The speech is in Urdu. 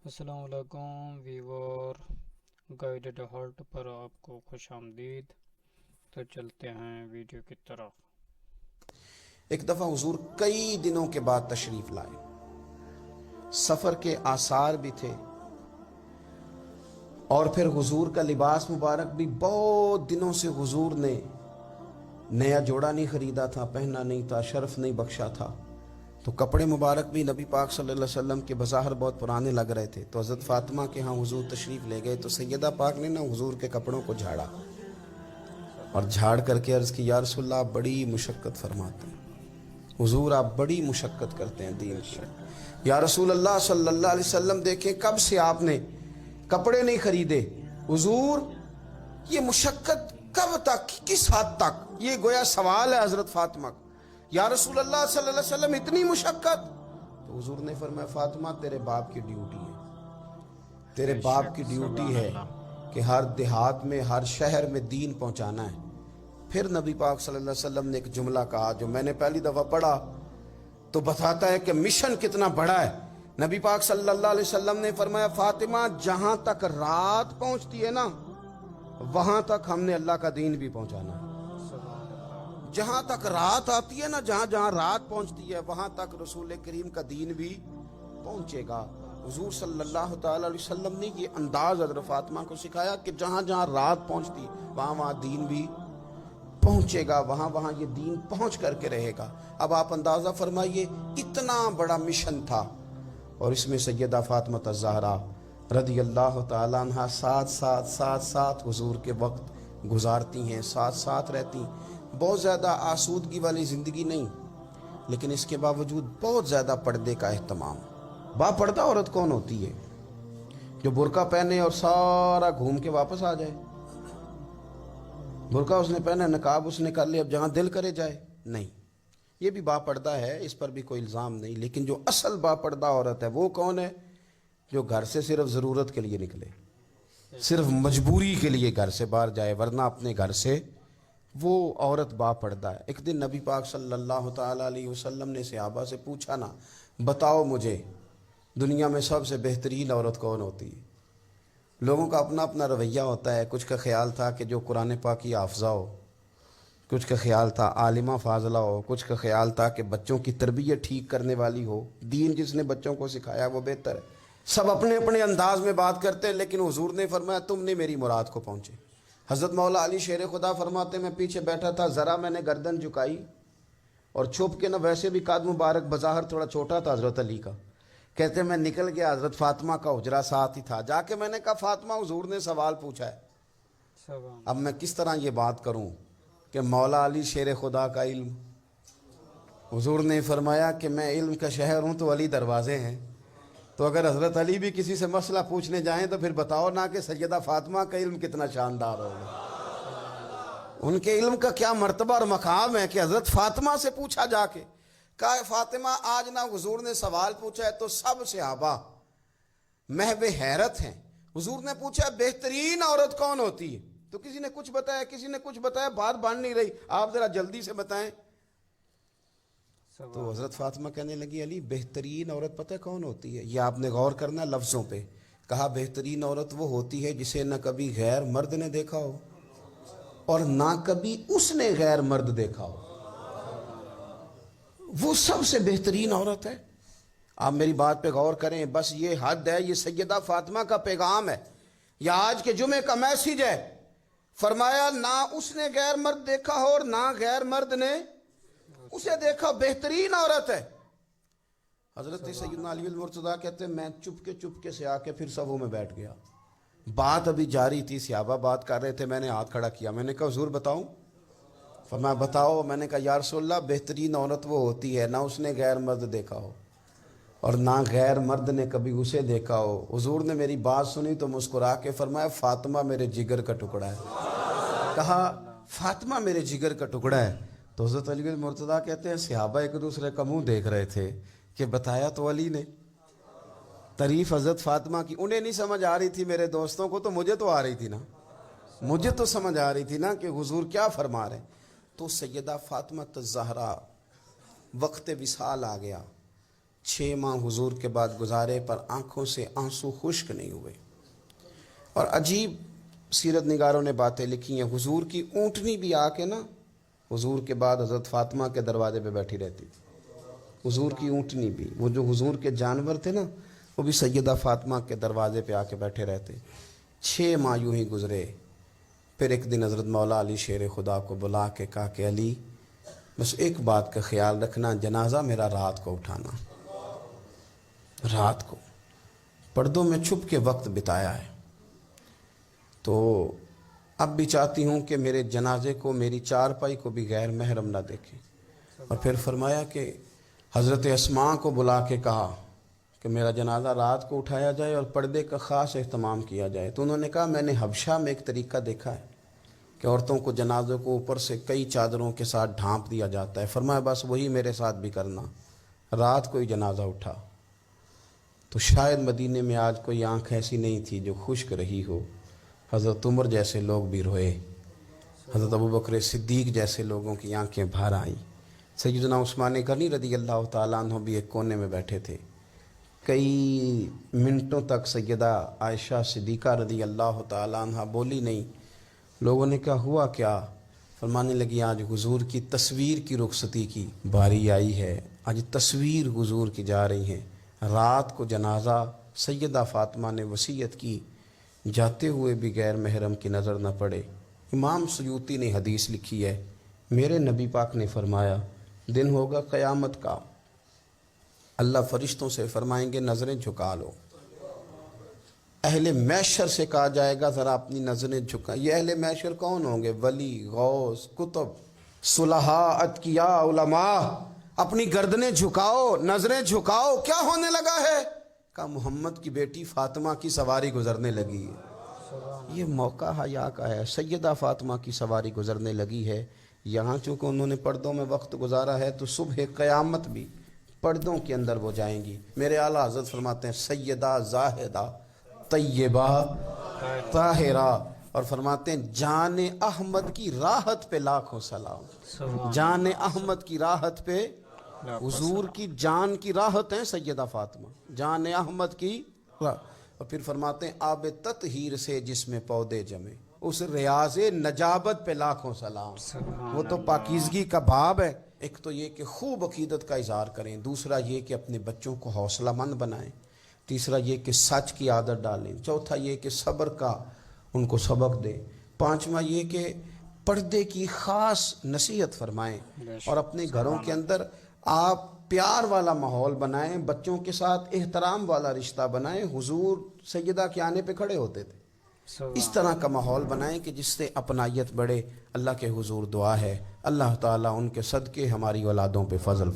السلام علیکم ویور، گائیڈڈ ہارٹ پر آپ کو خوش آمدید۔ تو چلتے ہیں ویڈیو کی طرف۔ ایک دفعہ حضور کئی دنوں کے بعد تشریف لائے، سفر کے آثار بھی تھے، اور پھر حضور کا لباس مبارک بھی بہت دنوں سے حضور نے نیا جوڑا نہیں خریدا تھا، پہنا نہیں تھا، شرف نہیں بخشا تھا، تو کپڑے مبارک بھی نبی پاک صلی اللہ علیہ وسلم کے بظاہر بہت پرانے لگ رہے تھے۔ تو حضرت فاطمہ کے ہاں حضور تشریف لے گئے، تو سیدہ پاک نے حضور کے کپڑوں کو جھاڑا اور جھاڑ کر کے عرض کی، یا رسول اللہ آپ بڑی مشقت فرماتے ہیں، حضور آپ بڑی مشقت کرتے ہیں دین کی۔ یا رسول اللہ صلی اللہ علیہ وسلم دیکھیں کب سے آپ نے کپڑے نہیں خریدے، حضور یہ مشقت کب تک، کس حد تک؟ یہ گویا سوال ہے حضرت فاطمہ کا۔ یا رسول اللہ صلی اللہ علیہ وسلم اتنی مشقت؟ تو حضور نے فرمایا، فاطمہ تیرے باپ کی ڈیوٹی ہے، تیرے باپ کی ڈیوٹی ہے کہ ہر دیہات میں، ہر شہر میں دین پہنچانا ہے۔ پھر نبی پاک صلی اللہ علیہ وسلم نے ایک جملہ کہا جو میں نے پہلی دفعہ پڑھا تو بتاتا ہے کہ مشن کتنا بڑا ہے۔ نبی پاک صلی اللہ علیہ وسلم نے فرمایا، فاطمہ جہاں تک رات پہنچتی ہے نا، وہاں تک ہم نے اللہ کا دین بھی پہنچانا ہے۔ جہاں تک رات آتی ہے نا، جہاں جہاں رات پہنچتی ہے، وہاں تک رسول کریم کا دین بھی پہنچے گا۔ حضور صلی اللہ تعالی علیہ وسلم نے یہ انداز حضرت فاطمہ کو سکھایا کہ جہاں جہاں رات پہنچتی ہے وہاں وہاں دین بھی پہنچے گا، وہاں وہاں یہ دین پہنچ کر کے رہے گا۔ اب آپ اندازہ فرمائیے، اتنا بڑا مشن تھا، اور اس میں سیدہ فاطمہ الزہرا رضی اللہ تعالیٰ عنہ ساتھ حضور کے وقت گزارتی ہیں، ساتھ رہتی ہیں۔ بہت زیادہ آسودگی والی زندگی نہیں، لیکن اس کے باوجود بہت زیادہ پردے کا اہتمام۔ با پردہ عورت کون ہوتی ہے؟ جو برقع پہنے اور سارا گھوم کے واپس آ جائے؟ برقع اس نے پہنا، نقاب اس نے کر لیا، اب جہاں دل کرے جائے؟ نہیں، یہ بھی با پردہ ہے، اس پر بھی کوئی الزام نہیں۔ لیکن جو اصل با پردہ عورت ہے وہ کون ہے؟ جو گھر سے صرف ضرورت کے لیے نکلے، صرف مجبوری کے لیے گھر سے باہر جائے، ورنہ اپنے گھر سے، وہ عورت با پردہ ہے۔ ایک دن نبی پاک صلی اللہ تعالیٰ علیہ وسلم نے صحابہ سے پوچھا نا، بتاؤ مجھے دنیا میں سب سے بہترین عورت کون ہوتی ہے؟ لوگوں کا اپنا اپنا رویہ ہوتا ہے۔ کچھ کا خیال تھا کہ جو قرآن پاک کی حافظہ ہو، کچھ کا خیال تھا عالمہ فاضلہ ہو، کچھ کا خیال تھا کہ بچوں کی تربیت ٹھیک کرنے والی ہو، دین جس نے بچوں کو سکھایا وہ بہتر ہے۔ سب اپنے اپنے انداز میں بات کرتے ہیں، لیکن حضور نے فرمایا تم نے میری مراد کو پہنچے۔ حضرت مولا علی شیر خدا فرماتے میں پیچھے بیٹھا تھا، ذرا میں نے گردن جھکائی اور چھپ کے، نہ ویسے بھی قد مبارک بظاہر تھوڑا چھوٹا تھا حضرت علی کا، کہتے میں نکل گیا، حضرت فاطمہ کا حجرہ ساتھ ہی تھا، جا کے میں نے کہا فاطمہ حضور نے سوال پوچھا ہے، اب میں کس طرح یہ بات کروں کہ مولا علی شیر خدا کا علم؟ حضور نے فرمایا کہ میں علم کا شہر ہوں تو علی دروازے ہیں، تو اگر حضرت علی بھی کسی سے مسئلہ پوچھنے جائیں تو پھر بتاؤ نا کہ سیدہ فاطمہ کا علم کتنا شاندار ہوگا، ان کے علم کا کیا مرتبہ اور مقام ہے کہ حضرت فاطمہ سے پوچھا جا کے۔ کہا فاطمہ آج نہ حضور نے سوال پوچھا ہے تو سب صحابہ محو حیرت ہیں۔ حضور نے پوچھا بہترین عورت کون ہوتی ہے؟ تو کسی نے کچھ بتایا، کسی نے کچھ بتایا، بات بن نہیں رہی، آپ ذرا جلدی سے بتائیں۔ تو حضرت فاطمہ کہنے لگی علی بہترین عورت پتہ کون ہوتی ہے؟ یہ آپ نے غور کرنا لفظوں پہ، کہا بہترین عورت وہ ہوتی ہے جسے نہ کبھی غیر مرد نے دیکھا ہو اور نہ کبھی اس نے غیر مرد دیکھا ہو، وہ سب سے بہترین عورت ہے۔ آپ میری بات پہ غور کریں، بس یہ حد ہے، یہ سیدہ فاطمہ کا پیغام ہے، یہ آج کے جمعے کا میسیج ہے۔ فرمایا نہ اس نے غیر مرد دیکھا ہو اور نہ غیر مرد نے اسے دیکھا، بہترین عورت ہے۔ حضرت سیدنا علی المرتضیٰ کہتے ہیں میں چپ کے سے آ کے پھر صفوں میں بیٹھ گیا، بات ابھی جاری تھی، صحابہ بات کر رہے تھے، میں نے ہاتھ کھڑا کیا، میں نے کہا حضور بتاؤں؟ فرمایا بتاؤ۔ میں نے کہا یا رسول اللہ بہترین عورت وہ ہوتی ہے نہ اس نے غیر مرد دیکھا ہو اور نہ غیر مرد نے کبھی اسے دیکھا ہو۔ حضور نے میری بات سنی تو مسکرا کے فرمایا فاطمہ میرے جگر کا ٹکڑا ہے۔ کہا فاطمہ میرے جگر کا ٹکڑا ہے۔ تو حضرت علی المرتضیٰ کہتے ہیں صحابہ ایک دوسرے کا منہ دیکھ رہے تھے کہ بتایا تو علی نے، تعریف حضرت فاطمہ کی انہیں نہیں سمجھ آ رہی تھی، میرے دوستوں کو تو مجھے تو آ رہی تھی نا، مجھے تو سمجھ آ رہی تھی نا کہ حضور کیا فرما رہے۔ تو سیدہ فاطمہ الزہرا وقت وصال آ گیا، 6 ماہ حضور کے بعد گزارے پر آنکھوں سے آنسو خشک نہیں ہوئے. اور عجیب سیرت نگاروں نے باتیں لکھی ہیں. حضور کی اونٹنی بھی آ کے نا حضور کے بعد حضرت فاطمہ کے دروازے پہ بیٹھی رہتی تھی. حضور کی اونٹنی بھی, وہ جو حضور کے جانور تھے نا, وہ بھی سیدہ فاطمہ کے دروازے پہ آ کے بیٹھے رہتے. 6 ماہ یوں ہی گزرے. پھر ایک دن حضرت مولا علی شیر خدا کو بلا کے کہا کہ علی بس ایک بات کا خیال رکھنا, جنازہ میرا رات کو اٹھانا. رات کو پردوں میں چھپ کے وقت بتایا ہے, تو اب بھی چاہتی ہوں کہ میرے جنازے کو, میری چارپائی کو بھی غیر محرم نہ دیکھیں. اور پھر فرمایا کہ حضرت اسماء کو بلا کے کہا کہ میرا جنازہ رات کو اٹھایا جائے اور پردے کا خاص اہتمام کیا جائے. تو انہوں نے کہا میں نے حبشہ میں ایک طریقہ دیکھا ہے کہ عورتوں کو جنازوں کو اوپر سے کئی چادروں کے ساتھ ڈھانپ دیا جاتا ہے. فرمایا بس وہی میرے ساتھ بھی کرنا. رات کو ہی جنازہ اٹھا. تو شاید مدینے میں آج کوئی آنکھ ایسی نہیں تھی جو خشک رہی ہو. حضرت عمر جیسے لوگ بھی روئے, حضرت ابوبکر صدیق جیسے لوگوں کی آنکھیں بھر آئیں. سیدنا عثمان غنی رضی اللہ تعالیٰ عنہ بھی ایک کونے میں بیٹھے تھے. کئی منٹوں تک سیدہ عائشہ صدیقہ رضی اللہ تعالیٰ عنہ بولی نہیں. لوگوں نے کہا ہوا کیا؟ فرمانے لگی آج حضور کی تصویر کی رخصتی کی باری آئی ہے, آج تصویر حضور کی جا رہی ہے. رات کو جنازہ سیدہ فاطمہ نے وصیت کی, جاتے ہوئے بھی غیر محرم کی نظر نہ پڑے. امام سیوطی نے حدیث لکھی ہے, میرے نبی پاک نے فرمایا دن ہوگا قیامت کا, اللہ فرشتوں سے فرمائیں گے نظریں جھکا لو. اہل محشر سے کہا جائے گا ذرا اپنی نظریں جھکا. یہ اہل محشر کون ہوں گے؟ ولی, غوث, کتب, صلحاء, اتقیاء, علماء. اپنی گردنیں جھکاؤ, نظریں جھکاؤ. کیا ہونے لگا ہے؟ کہا محمد کی بیٹی فاطمہ کی سواری گزرنے لگی ہے. یہ موقع حیا کا ہے. سیدہ فاطمہ کی سواری گزرنے لگی ہے. یہاں چونکہ انہوں نے پردوں میں وقت گزارا ہے تو صبح قیامت بھی پردوں کے اندر وہ جائیں گی. میرے اعلیٰ حضرت فرماتے ہیں سیدہ زاہدہ طیبہ طاہرہ, اور فرماتے ہیں جان احمد کی راحت پہ لاکھوں سلام. جان احمد کی راحت پہ, حضور کی جان کی راحت ہیں سیدہ فاطمہ, جان احمد کی راحت. اور پھر فرماتے ہیں آب تطہیر سے جس میں پودے جمے, اس ریاض نجابت پہ لاکھوں سلام. وہ تو پاکیزگی کا باب ہے. ایک تو یہ کہ خوب عقیدت کا اظہار کریں, دوسرا یہ کہ اپنے بچوں کو حوصلہ مند بنائیں, تیسرا یہ کہ سچ کی عادت ڈالیں, چوتھا یہ کہ صبر کا ان کو سبق دیں, پانچواں یہ کہ پردے کی خاص نصیحت فرمائیں, اور اپنے گھروں کے اندر آپ پیار والا ماحول بنائیں, بچوں کے ساتھ احترام والا رشتہ بنائیں. حضور سیدہ کے آنے پہ کھڑے ہوتے تھے. اس طرح کا ماحول بنائیں کہ جس سے اپنائیت بڑھے. اللہ کے حضور دعا ہے اللہ تعالیٰ ان کے صدقے ہماری اولادوں پہ فضل